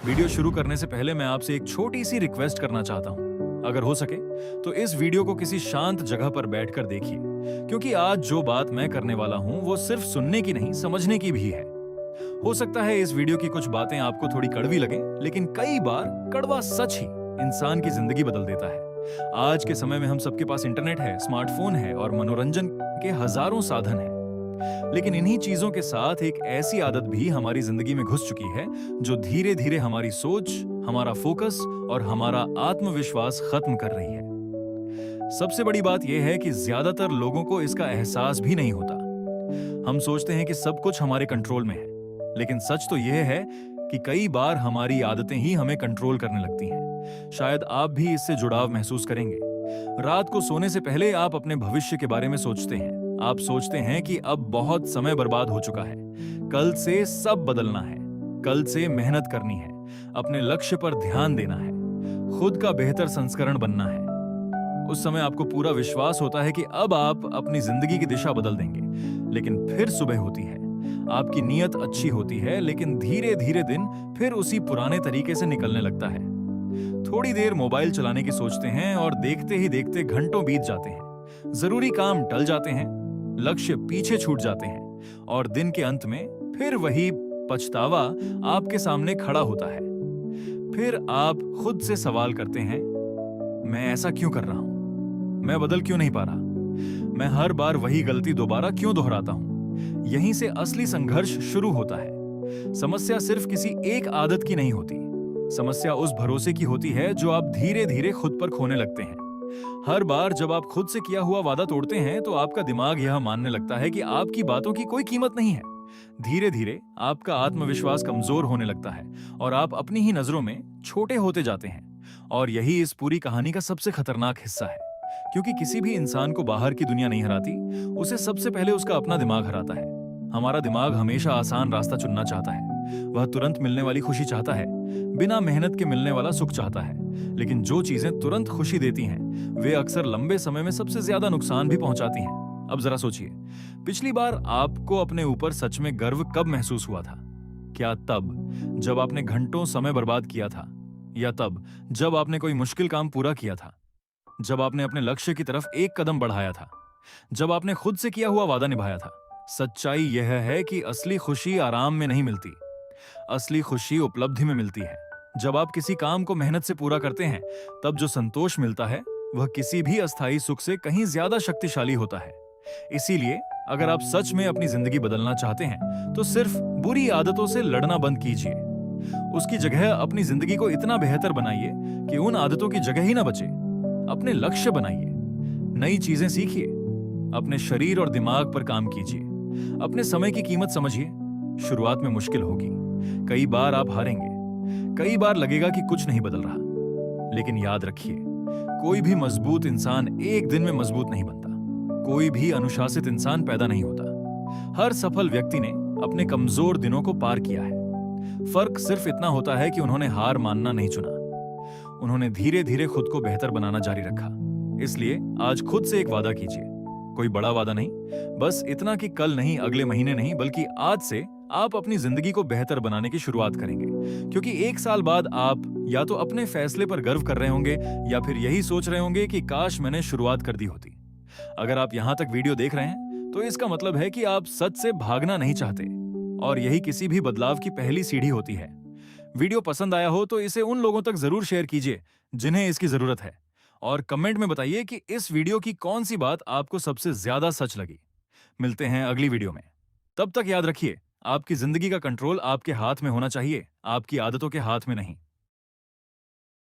Video शुरू करने से पहले मैं आपसे एक छोटी सी रिक्वेस्ट करना चाहता हूँ। अगर हो सके तो इस वीडियो को किसी शांत जगह पर बैठकर देखिए, क्योंकि आज जो बात मैं करने वाला हूँ वो सिर्फ सुनने की नहीं, समझने की भी है। हो सकता है इस वीडियो की कुछ बातें आपको थोड़ी कड़वी लगें, लेकिन कई बार कड़वा सच ही इंसान की जिंदगी बदल देता है। आज के समय में हम सबके पास इंटरनेट है, स्मार्टफोन है और मनोरंजन के हजारों साधन हैं। लेकिन इन्हीं चीजों के साथ एक ऐसी आदत भी हमारी जिंदगी में घुस चुकी है जो धीरे धीरे हमारी सोच, हमारा फोकस और हमारा आत्मविश्वास खत्म कर रही है। सबसे बड़ी बात यह है कि ज्यादातर लोगों को इसका एहसास भी नहीं होता। हम सोचते हैं कि सब कुछ हमारे कंट्रोल में है, लेकिन सच तो यह है कि कई बार हमारी आदतें ही हमें कंट्रोल करने लगती हैं। शायद आप भी इससे जुड़ाव महसूस करेंगे। रात को सोने से पहले आप अपने भविष्य के बारे में सोचते हैं। आप सोचते हैं कि अब बहुत समय बर्बाद हो चुका है, कल से सब बदलना है, कल से मेहनत करनी है, अपने लक्ष्य पर ध्यान देना है, खुद का बेहतर संस्करण बनना है। उस समय आपको पूरा विश्वास होता है कि अब आप अपनी जिंदगी की दिशा बदल देंगे। लेकिन फिर सुबह होती है, आपकी नीयत अच्छी होती है, लेकिन धीरे धीरे दिन फिर उसी पुराने तरीके से निकलने लगता है। थोड़ी देर मोबाइल चलाने की सोचते हैं और देखते ही देखते घंटों बीत जाते हैं। जरूरी काम टल जाते हैं, लक्ष्य पीछे छूट जाते हैं और दिन के अंत में फिर वही पछतावा आपके सामने खड़ा होता है। फिर आप खुद से सवाल करते हैं, मैं ऐसा क्यों कर रहा हूं? मैं बदल क्यों नहीं पा रहा? मैं हर बार वही गलती दोबारा क्यों दोहराता हूं? यहीं से असली संघर्ष शुरू होता है। समस्या सिर्फ किसी एक आदत की नहीं होती, समस्या उस भरोसे की होती है जो आप धीरे धीरे खुद पर खोने लगते हैं। हर बार जब आप खुद से किया हुआ वादा तोड़ते हैं तो आपका दिमाग यह मानने लगता है कि आपकी बातों की कोई कीमत नहीं है। धीरे धीरे आपका आत्मविश्वास कमजोर होने लगता है और आप अपनी ही नजरों में छोटे होते जाते हैं। और यही इस पूरी कहानी का सबसे खतरनाक हिस्सा है, क्योंकि किसी भी इंसान को बाहर की दुनिया नहीं हराती, उसे सबसे पहले उसका अपना दिमाग हराता है। हमारा दिमाग हमेशा आसान रास्ता चुनना चाहता है। वह तुरंत मिलने वाली खुशी चाहता है, बिना मेहनत के मिलने वाला सुख चाहता है। लेकिन जो चीजें तुरंत खुशी देती हैं, वे अक्सर लंबे समय में सबसे ज्यादा नुकसान भी पहुंचाती हैं। अब जरा सोचिए, पिछली बार आपको अपने ऊपर सच में गर्व कब महसूस हुआ था? क्या तब जब आपने घंटों समय बर्बाद किया था, या तब जब आपने कोई मुश्किल काम पूरा किया था, जब आपने अपने लक्ष्य की तरफ एक कदम बढ़ाया था, जब आपने खुद से किया हुआ वादा निभाया था? सच्चाई यह है कि असली खुशी आराम में नहीं मिलती, असली खुशी उपलब्धि में मिलती है। जब आप किसी काम को मेहनत से पूरा करते हैं, तब जो संतोष मिलता है वह किसी भी अस्थायी सुख से कहीं ज्यादा शक्तिशाली होता है। इसीलिए अगर आप सच में अपनी जिंदगी बदलना चाहते हैं तो सिर्फ बुरी आदतों से लड़ना बंद कीजिए। उसकी जगह अपनी जिंदगी को इतना बेहतर बनाइए कि उन आदतों की जगह ही ना बचे। अपने लक्ष्य बनाइए, नई चीजें सीखिए, अपने शरीर और दिमाग पर काम कीजिए, अपने समय की कीमत समझिए। शुरुआत में मुश्किल होगी, कई बार आप हारेंगे, कई बार लगेगा कि कुछ नहीं बदल रहा। लेकिन याद रखिए, कोई भी मजबूत इंसान एक दिन में मजबूत नहीं बनता, कोई भी अनुशासित इंसान पैदा नहीं होता। हर सफल व्यक्ति ने अपने कमजोर दिनों को पार किया है। फर्क सिर्फ इतना होता है कि उन्होंने हार मानना नहीं चुना, उन्होंने धीरे धीरे खुद को बेहतर बनाना जारी रखा। इसलिए आज खुद से एक वादा कीजिए, कोई बड़ा वादा नहीं, बस इतना कि कल नहीं, अगले महीने नहीं, बल्कि आज से आप अपनी जिंदगी को बेहतर बनाने की शुरुआत करेंगे। क्योंकि एक साल बाद आप या तो अपने फैसले पर गर्व कर रहे होंगे या फिर यही सोच रहे होंगे कि काश मैंने शुरुआत कर दी होती। अगर आप यहां तक वीडियो देख रहे हैं तो इसका मतलब है कि आप सच से भागना नहीं चाहते, और यही किसी भी बदलाव की पहली सीढ़ी होती है। वीडियो पसंद आया हो तो इसे उन लोगों तक जरूर शेयर कीजिए जिन्हें इसकी जरूरत है, और कमेंट में बताइए कि इस वीडियो की कौन सी बात आपको सबसे ज्यादा सच लगी। मिलते हैं अगली वीडियो में। तब तक याद रखिए, आपकी जिंदगी का कंट्रोल आपके हाथ में होना चाहिए, आपकी आदतों के हाथ में नहीं।